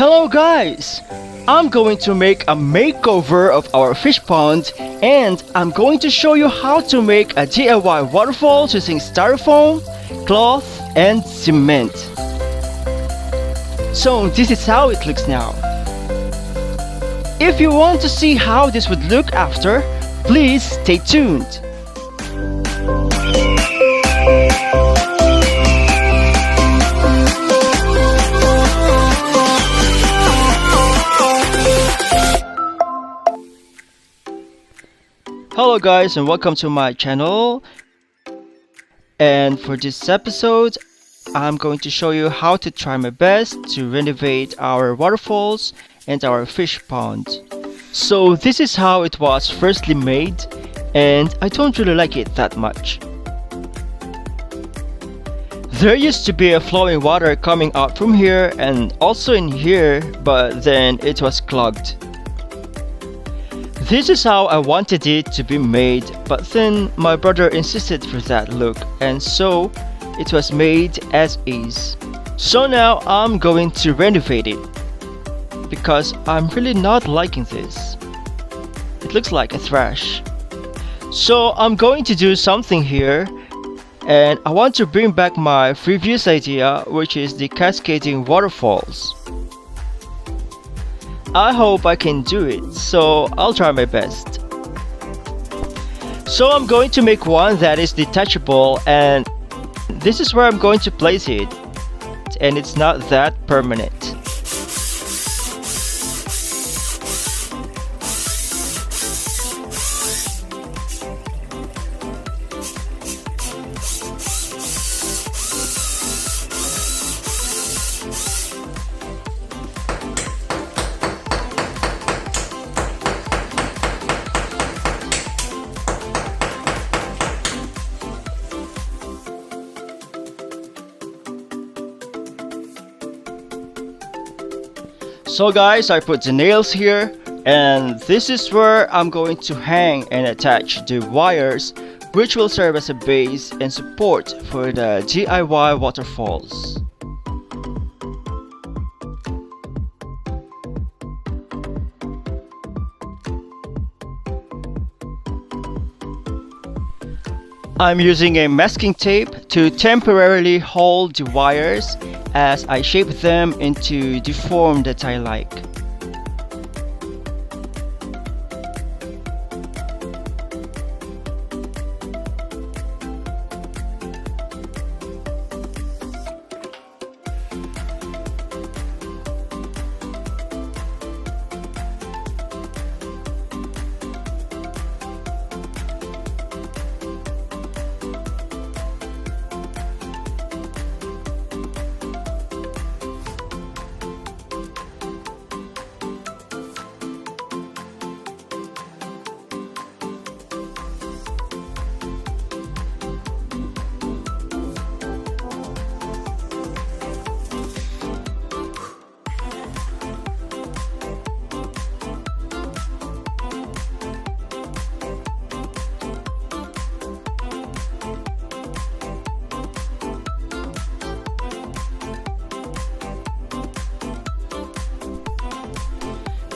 Hello guys! I'm going to make a makeover of our fish pond and I'm going to show you how to make a DIY waterfall using styrofoam, cloth and cement. So this is how it looks now. If you want to see how this would look after, please stay tuned. Hello guys and welcome to my channel, and for this episode I'm going to show you how to try my best to renovate our waterfalls and our fish pond. So this is how it was firstly made and I don't really like it that much. There used to be a flowing water coming out from here and also in here, but then it was clogged. This is how I wanted it to be made, but then my brother insisted for that look and so it was made as is. So now I'm going to renovate it because I'm really not liking this. It looks like a trash. So I'm going to do something here and I want to bring back my previous idea, which is the cascading waterfalls. I hope I can do it, so I'll try my best. So I'm going to make one that is detachable and this is where I'm going to place it, and it's not that permanent. So guys, I put the nails here and this is where I'm going to hang and attach the wires, which will serve as a base and support for the DIY waterfalls. I'm using a masking tape to temporarily hold the wires as I shape them into the form that I like.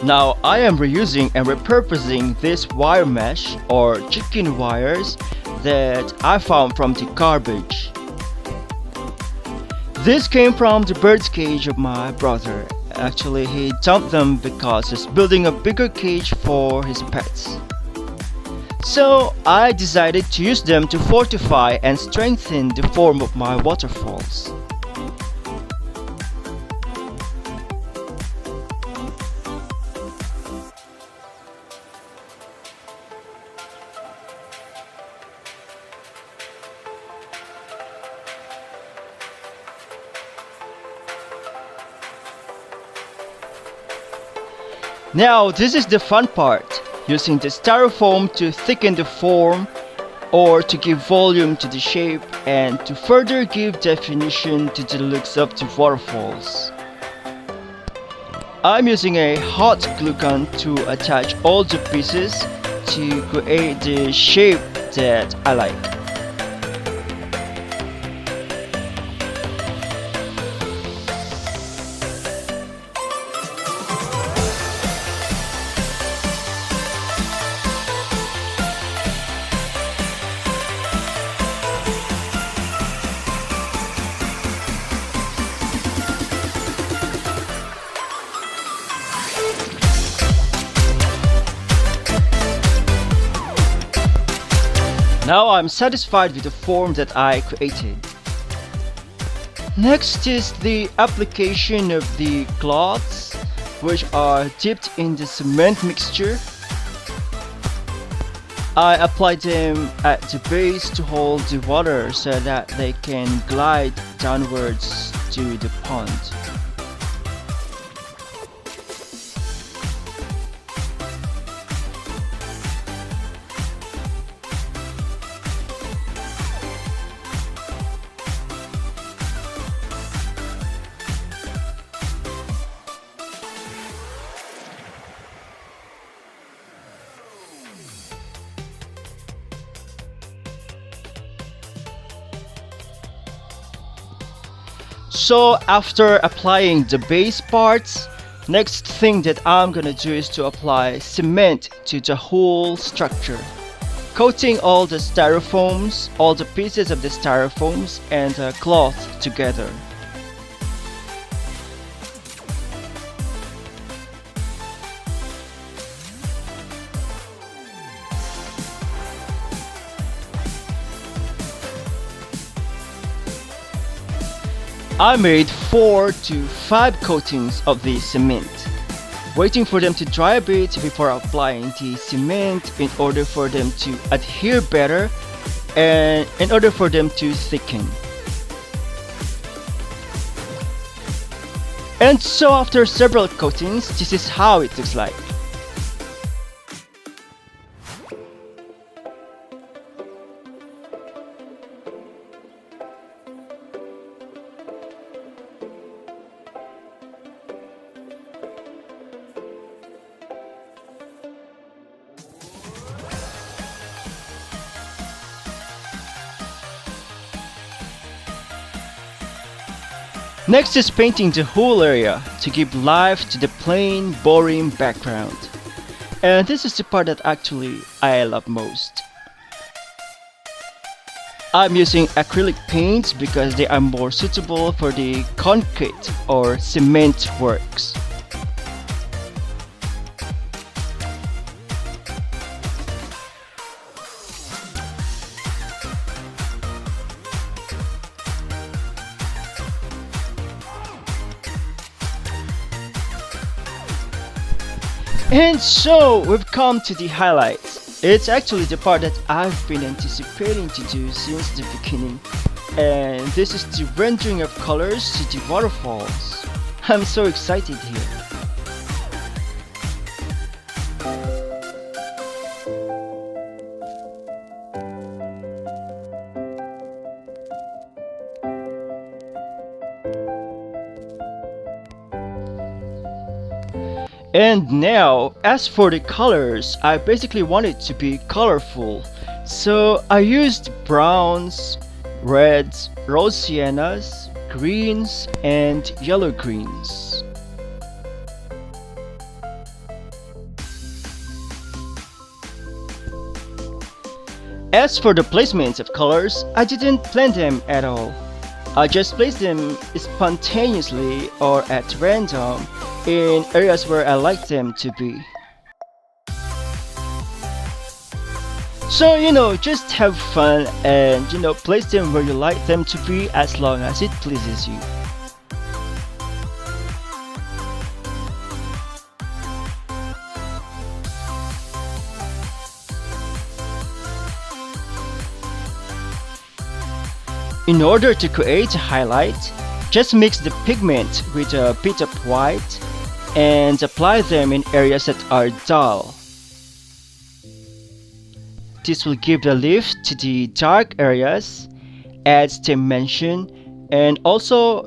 Now I am reusing and repurposing this wire mesh or chicken wires that I found from the garbage. This came from the bird's cage of my brother. Actually, he dumped them because he's building a bigger cage for his pets. So I decided to use them to fortify and strengthen the form of my waterfalls. Now this is the fun part, using the styrofoam to thicken the form or to give volume to the shape and to further give definition to the looks of the waterfalls. I'm using a hot glue gun to attach all the pieces to create the shape that I like. Now I'm satisfied with the form that I created. Next is the application of the cloths, which are dipped in the cement mixture. I apply them at the base to hold the water so that they can glide downwards to the pond. So after applying the base parts, next thing that I'm gonna do is to apply cement to the whole structure, coating all the styrofoams, all the pieces of the styrofoams and the cloth together. I made 4 to 5 coatings of the cement, waiting for them to dry a bit before applying the cement in order for them to adhere better and in order for them to thicken. And so after several coatings, this is how it looks like. Next is painting the whole area to give life to the plain, boring background. And this is the part that actually I love most. I'm using acrylic paints because they are more suitable for the concrete or cement works. And so we've come to the highlights. It's actually the part that I've been anticipating to do since the beginning. And this is the rendering of colors to the waterfalls. I'm so excited here. And now, as for the colors, I basically want it to be colorful. So I used browns, reds, rose siennas, greens, and yellow greens. As for the placements of colors, I didn't plan them at all. I just placed them spontaneously or at random in areas where I like them to be. So just have fun and place them where you like them to be as long as it pleases you. In order to create a highlight, just mix the pigment with a bit of white and apply them in areas that are dull. This will give the lift to the dark areas, adds dimension, and also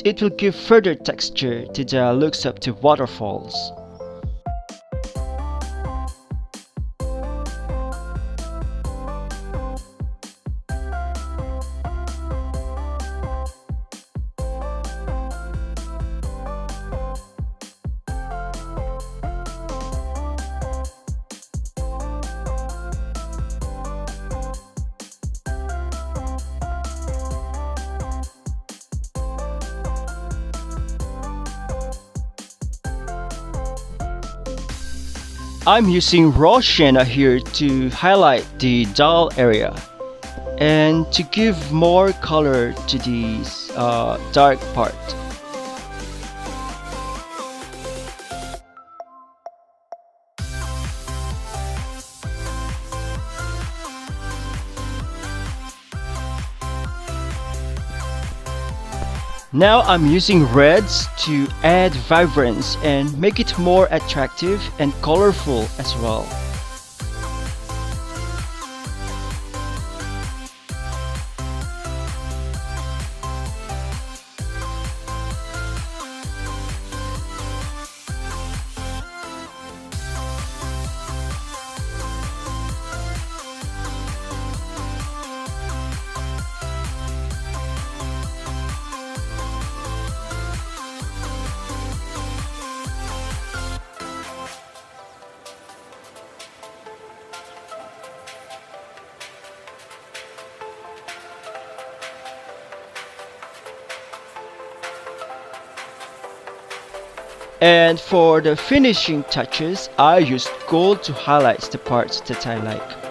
it will give further texture to the looks of the waterfalls. I'm using raw sienna here to highlight the dull area and to give more color to this dark part. Now I'm using reds to add vibrance and make it more attractive and colorful as well. And for the finishing touches, I used gold to highlight the parts that I like.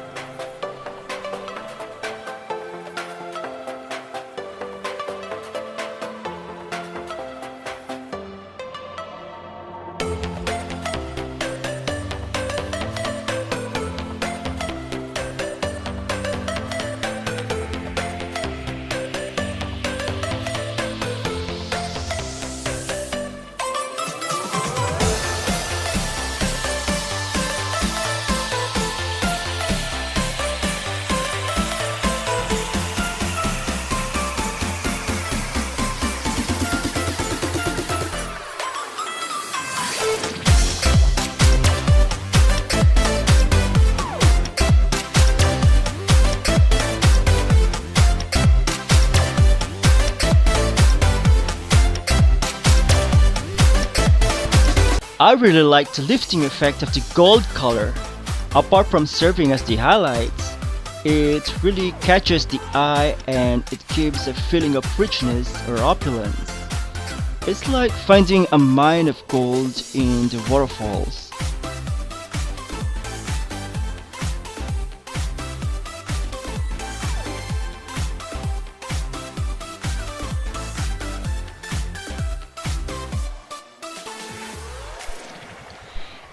I really like the lifting effect of the gold color. Apart from serving as the highlights, it really catches the eye and it gives a feeling of richness or opulence. It's like finding a mine of gold in the waterfalls.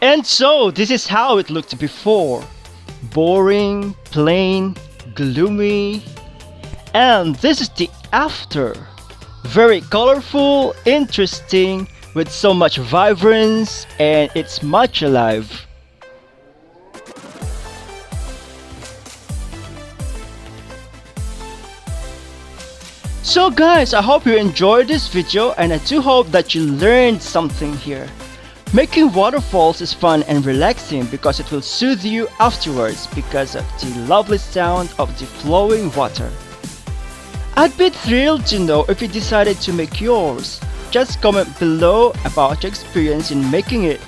And so, this is how it looked before. Boring, plain, gloomy. And this is the after. Very colorful, interesting, with so much vibrance, and it's much alive. So guys, I hope you enjoyed this video and I do hope that you learned something here. Making waterfalls is fun and relaxing because it will soothe you afterwards because of the lovely sound of the flowing water. I'd be thrilled to know if you decided to make yours. Just comment below about your experience in making it.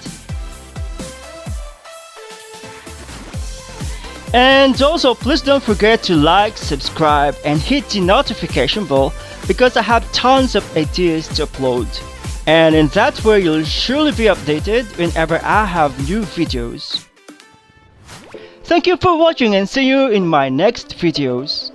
And also please don't forget to like, subscribe and hit the notification bell because I have tons of ideas to upload. And in that way you'll surely be updated whenever I have new videos. Thank you for watching and see you in my next videos.